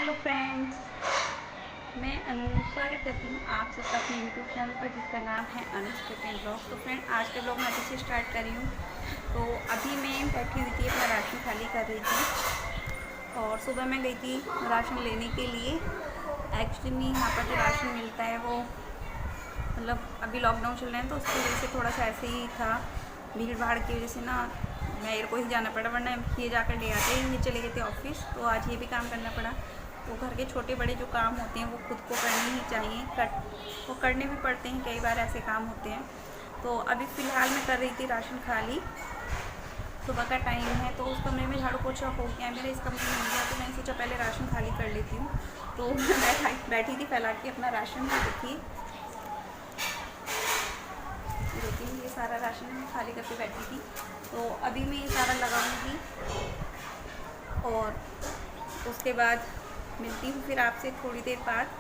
Hello friends, मैं अनु स्वागत करती हूँ आप सबका अपने यूट्यूब चैनल पर जिसका नाम है अनुज किचन ब्लॉग। तो फ्रेंड, आज के ब्लॉग मैं अभी से स्टार्ट कर रही हूँ। तो अभी मैं बैठी हुई थी, अपना राशन खाली कर रही थी और सुबह मैं गई थी राशन लेने के लिए। एक्चुअली में यहाँ पर जो राशन मिलता है वो मतलब अभी लॉकडाउन चल रहा है तो उसकी वजह से थोड़ा सा ऐसे ही था, भीड़ भाड़ की वजह से ना मेरे को ही जाना पड़ा, वरना ये जाकर ले आते ही, ये चले गए थे ऑफिस। तो आज ये भी काम करना पड़ा। तो घर के छोटे बड़े जो काम होते हैं वो खुद को करने ही चाहिए, वो करने भी पड़ते हैं, कई बार ऐसे काम होते हैं। तो अभी फ़िलहाल मैं कर रही थी राशन खाली। सुबह का टाइम है तो उस कमरे में झाड़ू पोछा हो गया मेरा, इस कमरे में हो गया, तो मैंने सोचा पहले राशन खाली कर लेती हूँ। तो मैं बैठी थी फैला के अपना राशन को। देखिए ये सारा राशन खाली करके बैठी थी। तो अभी मैं ये सारा लगाऊंगी और उसके बाद मिलती हूँ फिर आपसे थोड़ी देर बाद।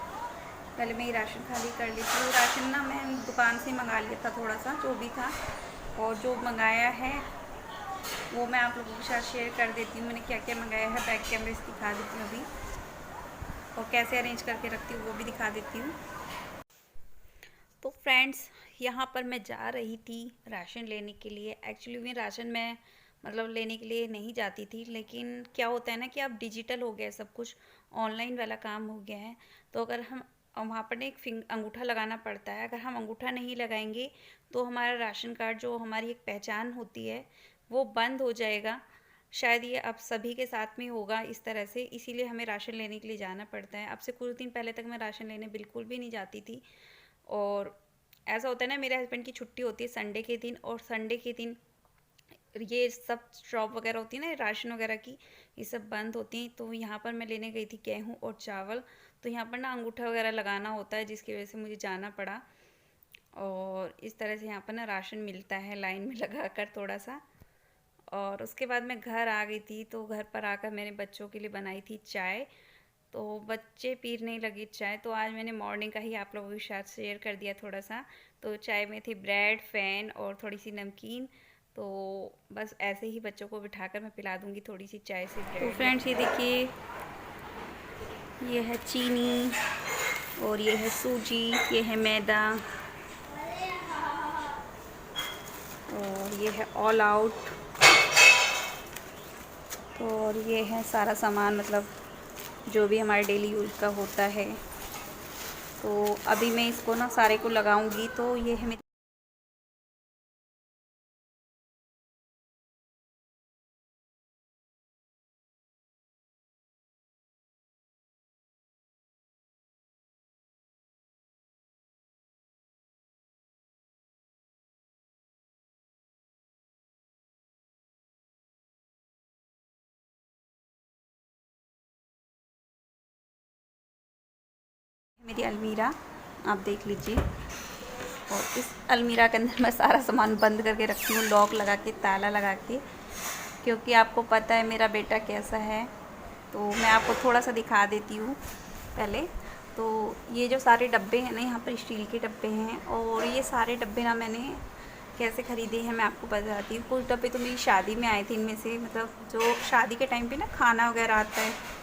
पहले मैं ये राशन खाली कर लेती हूँ। राशन ना मैं दुकान से मंगा लिया था, थोड़ा सा जो भी था, और जो मंगाया है वो मैं आप लोगों के साथ शेयर कर देती हूँ। मैंने क्या क्या मंगाया है बैक कैमरे से दिखा देती हूँ अभी, और कैसे अरेंज करके रखती हूँ वो भी दिखा देती हूँ। तो फ्रेंड्स, यहाँ पर मैं जा रही थी राशन लेने के लिए। एक्चुअली में राशन मैं मतलब लेने के लिए नहीं जाती थी, लेकिन क्या होता है ना कि अब डिजिटल हो गया है, सब कुछ ऑनलाइन वाला काम हो गया है। तो अगर हम वहाँ पर एक अंगूठा लगाना पड़ता है, अगर हम अंगूठा नहीं लगाएंगे तो हमारा राशन कार्ड, जो हमारी एक पहचान होती है, वो बंद हो जाएगा। शायद ये अब सभी के साथ में होगा इस तरह से, इसीलिए हमें राशन लेने के लिए जाना पड़ता है। अब से कुछ दिन पहले तक मैं राशन लेने बिल्कुल भी नहीं जाती थी। और ऐसा होता है ना, मेरे हस्बैंड की छुट्टी होती है संडे के दिन, और संडे के दिन ये सब शॉप वगैरह होती है ना राशन वगैरह की, ये सब बंद होती हैं। तो यहाँ पर मैं लेने गई थी गेहूँ और चावल। तो यहाँ पर ना अंगूठा वगैरह लगाना होता है, जिसकी वजह से मुझे जाना पड़ा। और इस तरह से यहाँ पर ना राशन मिलता है लाइन में लगा कर थोड़ा सा। और उसके बाद मैं घर आ गई थी। तो घर पर आकर मैंने बच्चों के लिए बनाई थी चाय। तो बच्चे पीने लगे चाय, तो आज मैंने मॉर्निंग का ही आप लोगों के साथ शेयर कर दिया थोड़ा सा। तो चाय में थी ब्रेड, फैन और थोड़ी सी नमकीन। तो बस ऐसे ही बच्चों को बिठाकर मैं पिला दूंगी थोड़ी सी चाय से ब्रेड। तो फ्रेंड्स, ये देखिए, ये है चीनी और ये है सूजी, ये है मैदा और ये है ऑल आउट, और ये है सारा सामान, मतलब जो भी हमारे डेली यूज़ का होता है। तो अभी मैं इसको ना सारे को लगाऊंगी। तो ये है मेरी अलमीरा, आप देख लीजिए। और इस अलमीरा के अंदर मैं सारा सामान बंद करके रखती हूँ, लॉक लगा के, ताला लगा के, क्योंकि आपको पता है मेरा बेटा कैसा है। तो मैं आपको थोड़ा सा दिखा देती हूँ पहले। तो ये जो सारे डब्बे हैं ना, यहाँ पर स्टील के डब्बे हैं, और ये सारे डब्बे ना मैंने कैसे ख़रीदे हैं मैं आपको बताती हूँ। कुछ डब्बे तो मेरी शादी में आए थे, इनमें से मतलब जो शादी के टाइम पे ना खाना वगैरह आता है,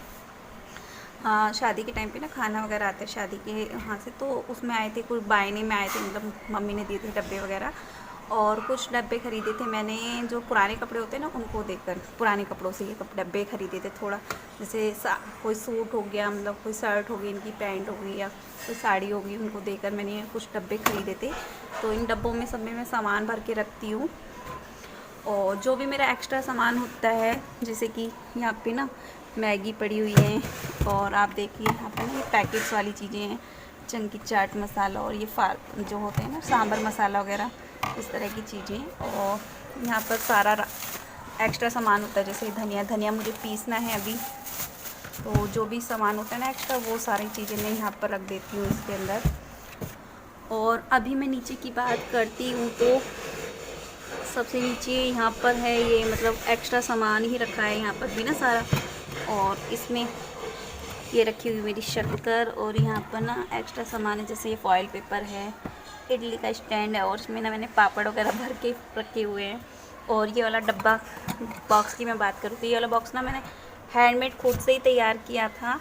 हाँ शादी के टाइम पे ना खाना वगैरह आता है शादी के वहाँ से, तो उसमें आए थे, कुछ बायने में आए थे, मतलब मम्मी ने दिए थे डब्बे वगैरह। और कुछ डब्बे ख़रीदे थे मैंने जो पुराने कपड़े होते हैं ना, उनको देखकर पुराने कपड़ों से ये डब्बे ख़रीदे थे। थोड़ा जैसे कोई सूट हो गया, मतलब कोई शर्ट हो गई, इनकी पैंट हो गई, या कोई साड़ी हो गई, उनको देखकर मैंने कुछ डब्बे ख़रीदे थे। तो इन डब्बों में सब में मैं सामान भर के रखती हूँ। और जो भी मेरा एक्स्ट्रा सामान होता है, जैसे कि यहाँ पे ना मैगी पड़ी हुई है, और आप देखिए यहाँ पर ना ये पैकेट्स वाली चीज़ें हैं, चंकी चाट मसाला, और ये जो होते हैं ना सांभर मसाला वगैरह, इस तरह की चीज़ें। और यहाँ पर सारा एक्स्ट्रा सामान होता है, जैसे धनिया मुझे पीसना है अभी, तो जो भी सामान होता है ना एक्स्ट्रा, वो सारी चीज़ें मैं यहाँ पर रख देती हूँ इसके अंदर। और अभी मैं नीचे की बात करती हूँ तो सबसे नीचे यहाँ पर है ये, मतलब एक्स्ट्रा सामान ही रखा है यहाँ पर भी ना सारा। और इसमें ये रखी हुई मेरी शक्कर, और यहाँ पर ना एक्स्ट्रा सामान है, जैसे ये फॉइल पेपर है, इडली का स्टैंड है, और इसमें ना मैंने पापड़ वगैरह भर के रखे हुए हैं। और ये वाला डब्बा बॉक्स की मैं बात करूँ तो ये वाला बॉक्स ना मैंने हैंडमेड खुद से ही तैयार किया था।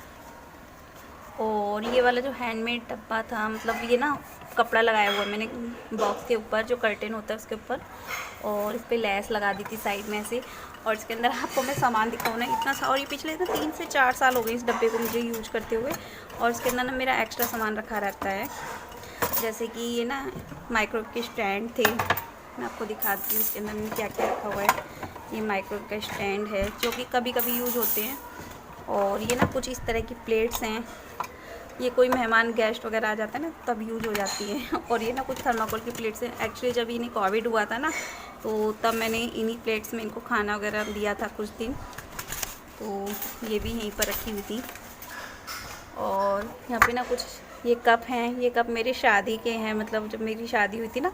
और ये वाला जो हैंडमेड डब्बा था, मतलब ये ना कपड़ा लगाया हुआ है मैंने बॉक्स के ऊपर, जो कर्टेन होता है उसके ऊपर, और इस पर लेस लगा दी थी साइड में से। और इसके अंदर आपको मैं सामान दिखाऊँ ना, इतना सा, और ये पिछले ना 3 से 4 साल हो गए इस डब्बे को मुझे यूज करते हुए। और इसके अंदर ना मेरा एक्स्ट्रा सामान रखा रहता है, जैसे कि ये ना माइक्रोवेव के स्टैंड थे, मैं आपको दिखाती हूँ इसके अंदर में क्या क्या रखा हुआ है। ये माइक्रोवेव का स्टैंड है जो कि कभी कभी यूज होते हैं। और ये ना कुछ इस तरह की प्लेट्स हैं, ये कोई मेहमान गेस्ट वगैरह आ जाता है ना तब यूज हो जाती है। और ये ना कुछ थर्माकोल की प्लेट्स हैं। एक्चुअली जब इन्हें कोविड हुआ था ना, तो तब मैंने इन्हीं प्लेट्स में इनको खाना वगैरह दिया था कुछ दिन, तो ये भी यहीं पर रखी हुई थी। और यहाँ पे ना कुछ ये कप हैं, ये कप मेरी शादी के हैं, मतलब जब मेरी शादी हुई थी ना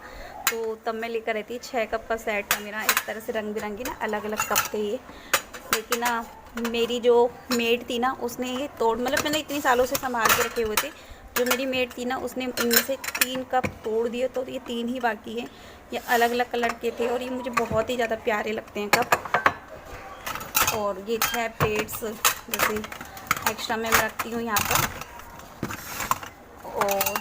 तो तब मैं लेकर आई थी। 6 कप का सेट था मेरा, इस तरह से रंग बिरंगी ना अलग अलग कप थे ये। लेकिन ना मेरी जो मेड थी ना उसने ये तोड़, मतलब मैंने इतनी सालों से संभाल के रखे हुए थे, जो मेरी मेड थी ना उसने इनमें से 3 कप तोड़ दिए, तो ये 3 ही बाकी हैं। ये अलग अलग कलर के थे और ये मुझे बहुत ही ज़्यादा प्यारे लगते हैं कप। और ये 6 प्लेट्स जैसे एक्स्ट्रा मैं रखती हूँ यहाँ पर। और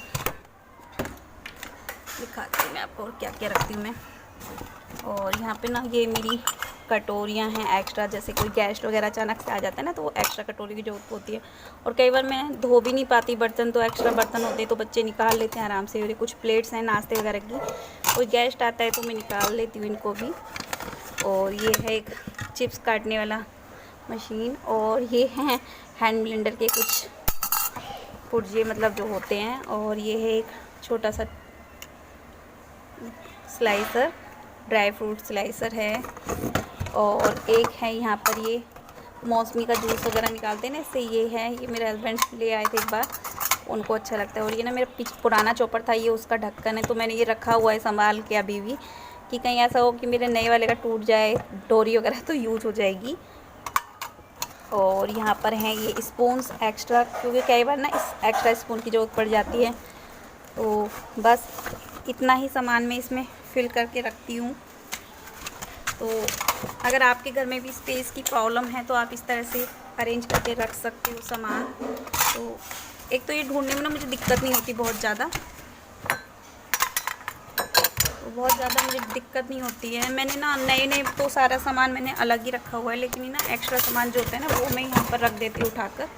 दिखाती हूँ मैं आपको और क्या क्या रखती हूँ मैं। और यहाँ पे ना ये मेरी कटोरियाँ हैं एक्स्ट्रा, जैसे कोई गेस्ट वगैरह अचानक से आ जाता है ना तो वो एक्स्ट्रा कटोरी की ज़रूरत होती है। और कई बार मैं धो भी नहीं पाती बर्तन, तो एक्स्ट्रा बर्तन होते हैं तो बच्चे निकाल लेते हैं आराम से। और कुछ प्लेट्स हैं नाश्ते वगैरह की, कोई गेस्ट आता है तो मैं निकाल लेती हूँ इनको भी। और ये है एक चिप्स काटने वाला मशीन, और ये हैं हैंड ब्लेंडर के कुछ पुर्जे, मतलब जो होते हैं। और ये है एक छोटा सा स्लाइसर, ड्राई फ्रूट स्लाइसर है। और एक है यहाँ पर ये मौसमी का जूस वगैरह निकालते हैं ना, इससे ये है, ये मेरे हस्बैंड ले आए थे एक बार, उनको अच्छा लगता है। और ये ना मेरा पुराना चॉपर था, ये उसका ढक्कन है, तो मैंने ये रखा हुआ है संभाल के अभी भी, कि कहीं ऐसा हो कि मेरे नए वाले का टूट जाए डोरी वगैरह तो यूज़ हो जाएगी। और यहाँ पर हैं ये स्पून्स एक्स्ट्रा, क्योंकि कई बार ना इस एक्स्ट्रा स्पून की ज़रूरत पड़ जाती है। तो बस इतना ही सामान मैं इसमें फिल करके रखती हूँ। तो अगर आपके घर में भी स्पेस की प्रॉब्लम है तो आप इस तरह से अरेंज करके रख सकते हो सामान। तो एक तो ये ढूंढने में ना मुझे दिक्कत नहीं होती बहुत ज़्यादा, मुझे दिक्कत नहीं होती है। मैंने ना नए तो सारा सामान मैंने अलग ही रखा हुआ है, लेकिन ना एक्स्ट्रा सामान जो होता है ना वो मैं यहाँ पर रख देती हूँ उठाकर,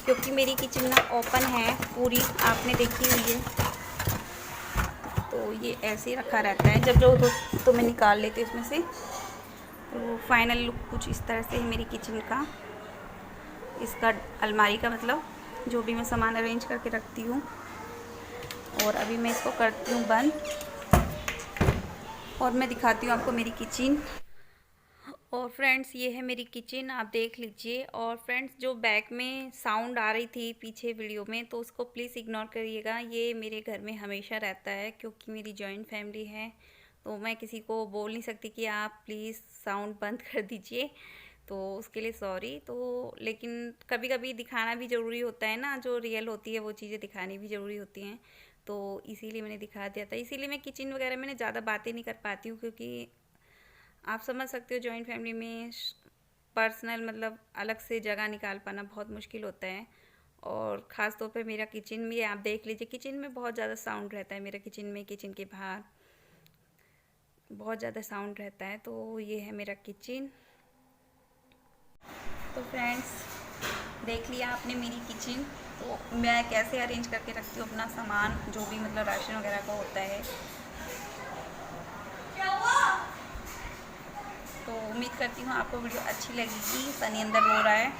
क्योंकि मेरी किचन ना ओपन है पूरी, आपने देखी हुई है, तो ये ऐसे ही रखा रहता है। जब जो तो मैं निकाल लेती हूँ इसमें से। तो फाइनल लुक कुछ इस तरह से है मेरी किचन का, इसका अलमारी का, मतलब जो भी मैं सामान अरेंज करके रखती हूँ। और अभी मैं इसको करती हूँ बंद और मैं दिखाती हूँ आपको मेरी किचन। और फ्रेंड्स ये है मेरी किचन, आप देख लीजिए। और फ्रेंड्स जो बैक में साउंड आ रही थी पीछे वीडियो में, तो उसको प्लीज़ इग्नोर करिएगा, ये मेरे घर में हमेशा रहता है, क्योंकि मेरी जॉइंट फैमिली है, तो मैं किसी को बोल नहीं सकती कि आप प्लीज़ साउंड बंद कर दीजिए, तो उसके लिए सॉरी। तो लेकिन कभी कभी दिखाना भी ज़रूरी होता है ना, जो रियल होती है वो चीज़ें दिखानी भी ज़रूरी होती हैं, तो इसीलिए मैंने दिखा दिया था। इसीलिए मैं किचन वगैरह में ज़्यादा बातें नहीं कर पाती हूँ, क्योंकि आप समझ सकते हो जॉइंट फैमिली में पर्सनल, मतलब अलग से जगह निकाल पाना बहुत मुश्किल होता है। और ख़ास तौर पे मेरा किचन भी आप देख लीजिए, किचन में बहुत ज़्यादा साउंड रहता है मेरा किचन में, किचन के बाहर बहुत ज़्यादा साउंड रहता है। तो ये है मेरा किचन। तो फ्रेंड्स देख लिया आपने मेरी किचन, तो मैं कैसे अरेंज करके रखती हूँ अपना सामान, जो भी मतलब राशन वगैरह का होता है। तो उम्मीद करती हूँ आपको वीडियो अच्छी लगेगी। सनी अंदर रो रहा है।